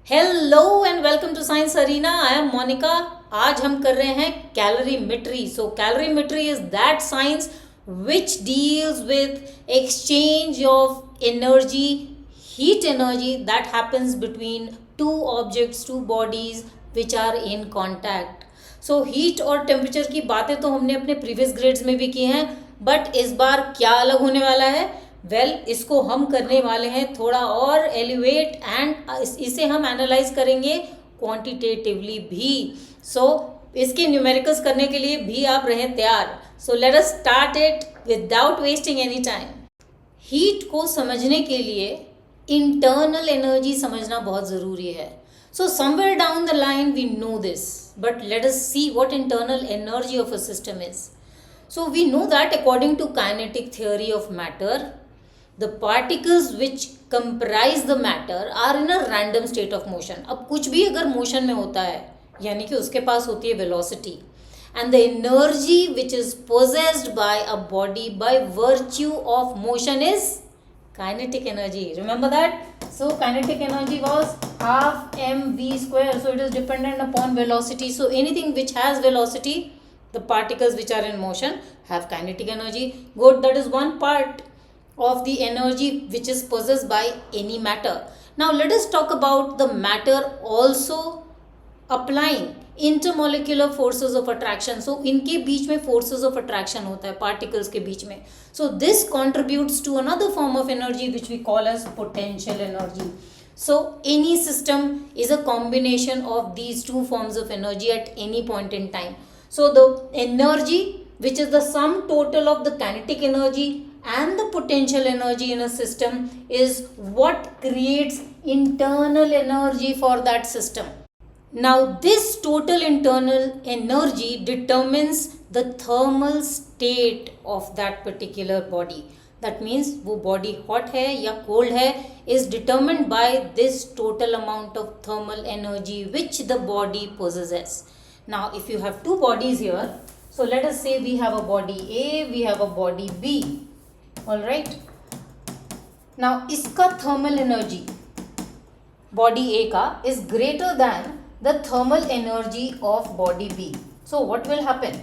Hello and welcome to science arena. I am Monika. आज हम कर रहे हैं calorimetry. So calorimetry is that science which deals with exchange of energy, heat energy that happens between two objects, two bodies which are in contact. So heat और temperature की बातें तो हमने अपने प्रीवियस ग्रेड्स में भी की हैं, बट इस बार क्या अलग होने वाला है? इसको हम करने वाले हैं थोड़ा और एलिवेट एंड इसे हम एनालाइज करेंगे क्वांटिटेटिवली भी। इसके न्यूमेरिकल्स करने के लिए भी आप रहें तैयार। Let us start it without wasting any time. Heat को समझने के लिए इंटरनल एनर्जी समझना बहुत ज़रूरी है। Somewhere down the line we know this, but let us see what internal energy of a system is. We know that according to kinetic theory of matter, the particles which comprise the matter are in a random state of motion. अब कुछ भी अगर motion में होता है यानी कि उसके पास होती है velocity, and the energy which is possessed by a body by virtue of motion is kinetic energy. Remember that? So kinetic energy was half mv square. So it is dependent upon velocity. So anything which has velocity, the particles which are in motion have kinetic energy. Good, that is one part of the energy which is possessed by any matter. Now let us talk about the matter also applying intermolecular forces of attraction. So इनके बीच में forces of attraction होता है particles के बीच में. So this contributes to another form of energy which we call as potential energy. So any system is a combination of these two forms of energy at any point in time. So the energy, which is the sum total of the kinetic energy and the potential energy in a system, is what creates internal energy for that system. Now this total internal energy determines the thermal state of that particular body. That means वो body hot है या cold है is determined by this total amount of thermal energy which the body possesses. Now if you have two bodies here, so let us say we have a body A, we have a body B. All right. Now इसका thermal energy body A का is greater than the thermal energy of body B. So what will happen?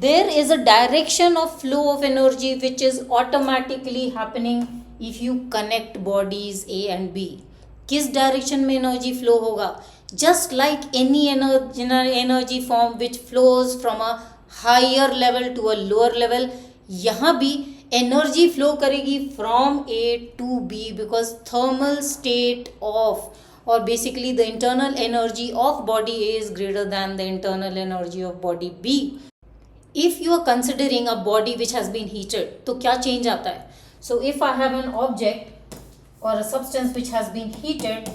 There is a direction of flow of energy which is automatically happening if you connect bodies A and B. किस direction में energy flow होगा? Just like any energy form which flows from a higher level to a lower level, यहाँ भी energy flow करेगी from A to B because thermal state of, or basically the internal energy of body A is greater than the internal energy of body B. If you are considering a body which has been heated, तो क्या change आता है? So if I have an object or a substance which has been heated,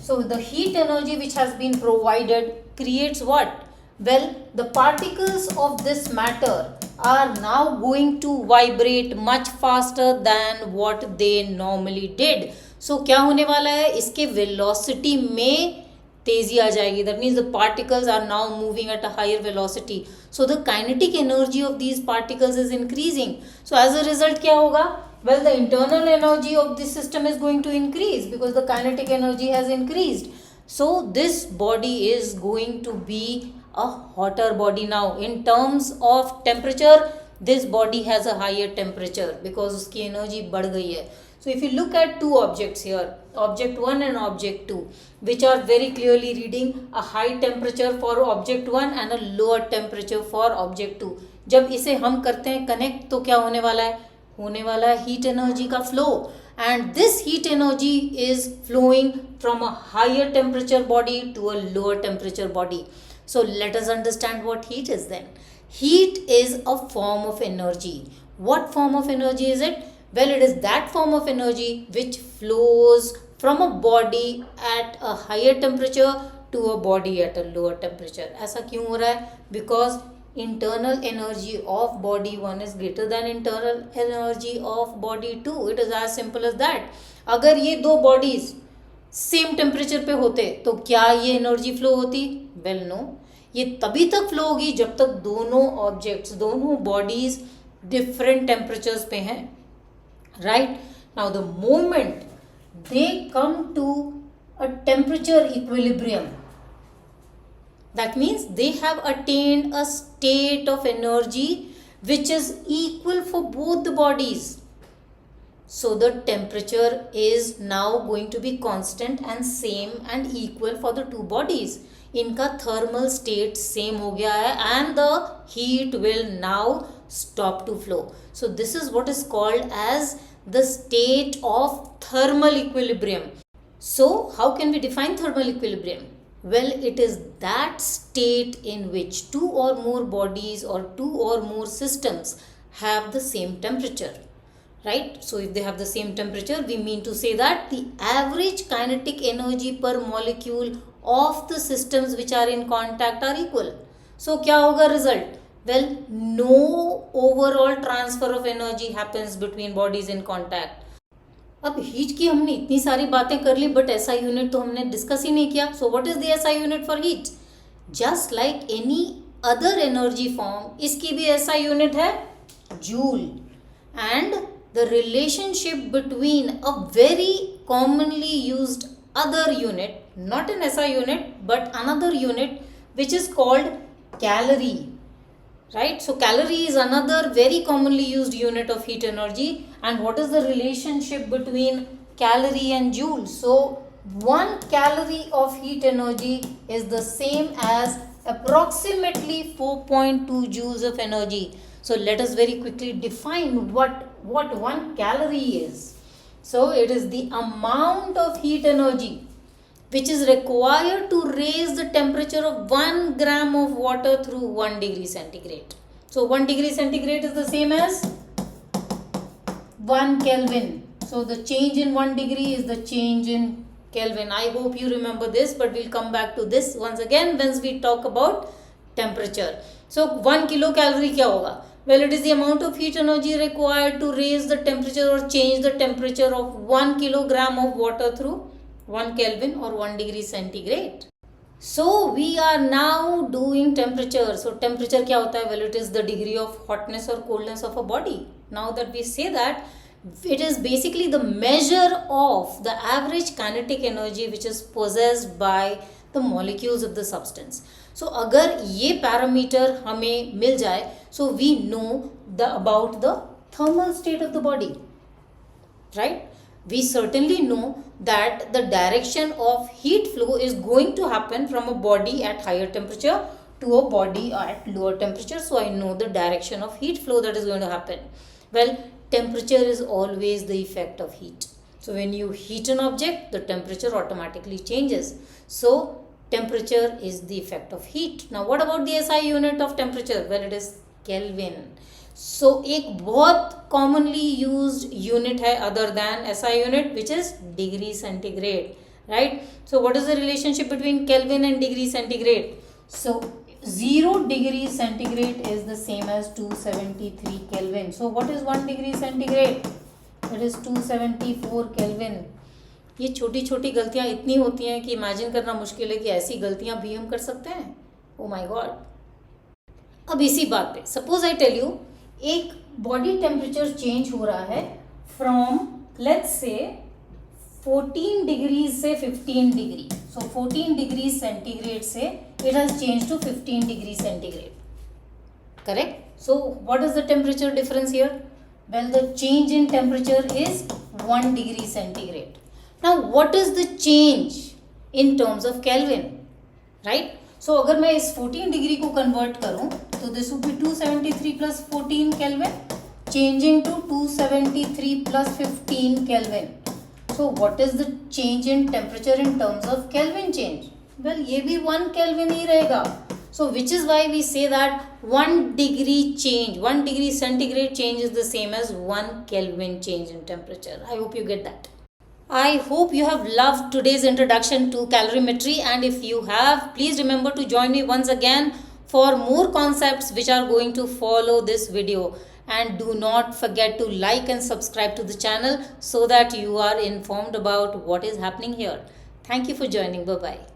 so the heat energy which has been provided creates what? Well, the particles of this matter are now going to vibrate much faster than what they normally did. So क्या होने वाला है? इसके velocity में तेजी आ जाएगी. That means the particles are now moving at a higher velocity. So the kinetic energy of these particles is increasing. So as a result क्या होगा? Well, the internal energy of this system is going to increase because the kinetic energy has increased. So this body is going to be a hotter body now. In terms of temperature, this body has a higher temperature because उसकी energy बढ़ गई है. So if you look at two objects here, object 1 and object 2, which are very clearly reading a high temperature for object 1 and a lower temperature for object 2. जब इसे हम करते हैं connect तो क्या होने वाला है? होने वाला है heat energy का flow, and this heat energy is flowing from a higher temperature body to a lower temperature body. So let us understand what heat is then. Heat is a form of energy. What form of energy is it? Well, it is that form of energy which flows from a body at a higher temperature to a body at a lower temperature. ऐसा क्यों हो रहा है? Because internal energy of body 1 is greater than internal energy of body 2. It is as simple as that. अगर ये दो bodies same temperature पे होते तो क्या ये एनर्जी फ्लो होती? Well no. ये तभी तक फ्लो होगी जब तक दोनों ऑब्जेक्ट्स, दोनों बॉडीज डिफरेंट टेम्परेचर्स पे हैं. Right. Now the moment they come to a temperature equilibrium. That means they have attained a state of energy which is equal for both the bodies. So the temperature is now going to be constant and same and equal for the two bodies. इनका thermal state same हो गया है and the heat will now stop to flow. So this is what is called as the state of thermal equilibrium. So how can we define thermal equilibrium? Well, it is that state in which two or more bodies or two or more systems have the same temperature. Right? So if they have the same temperature, we mean to say that the average kinetic energy per molecule of the systems which are in contact are equal. So क्या होगा result? Well, no overall transfer of energy happens between bodies in contact. अब heat की हमने इतनी सारी बातें कर ली, but SI unit तो हमने डिस्कस ही नहीं किया. सो what is the SI unit for heat? Just like any other energy form, इसकी भी एसआई यूनिट है joule. And the relationship between a very commonly used other unit, not an SI unit but another unit, which is called calorie, right? So calorie is another very commonly used unit of heat energy. And what is the relationship between calorie and joule? So 1 calorie of heat energy is the same as approximately 4.2 joules of energy. So let us very quickly define what 1 calorie is. So it is the amount of heat energy which is required to raise the temperature of 1 gram of water through 1 degree centigrade. So 1 degree centigrade is the same as 1 Kelvin. So the change in 1 degree is the change in Kelvin. I hope you remember this, but we'll come back to this once again when we talk about temperature. So 1 kilocalorie क्या होगा? Well, it is the amount of heat energy required to raise the temperature or change the temperature of 1 kilogram of water through 1 Kelvin or 1 degree centigrade. So we are now doing temperature. So temperature क्या होता है? Well, it is the degree of hotness or coldness of a body. Now that we say that, it is basically the measure of the average kinetic energy which is possessed by the molecules of the substance. So अगर ये parameter हमें मिल जाए, so we know about the thermal state of the body, right? We certainly know that the direction of heat flow is going to happen from a body at higher temperature to a body at lower temperature. So I know the direction of heat flow that is going to happen. Well, temperature is always the effect of heat. So when you heat an object, the temperature automatically changes. So temperature is the effect of heat. Now what about the SI unit of temperature? Well, it is Kelvin. So एक बहुत commonly used unit है other than SI unit, which is degree centigrade, right? So what is the relationship between Kelvin and degree centigrade? So 0 degree centigrade is the same as 273 Kelvin. So what is 1 degree centigrade? It is 274 Kelvin. ये छोटी छोटी गलतियाँ इतनी होती हैं कि imagine करना मुश्किल है कि ऐसी गलतियाँ भी हम कर सकते हैं. Oh my God. अब इसी बात पे सपोज आई टेल यू, एक बॉडी टेम्परेचर चेंज हो रहा है फ्रॉम लेट्स से 14 डिग्री से 15 डिग्री. सो 14 डिग्री सेंटीग्रेड से it has change to 15 degree centigrade. Correct? So what is the temperature difference here? Well, the change in temperature is 1 degree centigrade. Now what is the change in terms of Kelvin, right? So अगर मैं इस 14 degree को convert करूं तो this would be 273 plus 14 Kelvin changing to 273 plus 15 Kelvin. So what is the change in temperature in terms of Kelvin change? Well, ये भी 1 Kelvin ही रहेगा. So which is why we say that 1 degree change, 1 degree centigrade change is the same as 1 Kelvin change in temperature. I hope you get that. I hope you have loved today's introduction to calorimetry, and if you have, please remember to join me once again for more concepts which are going to follow this video. And do not forget to like and subscribe to the channel so that you are informed about what is happening here. Thank you for joining. Bye-bye.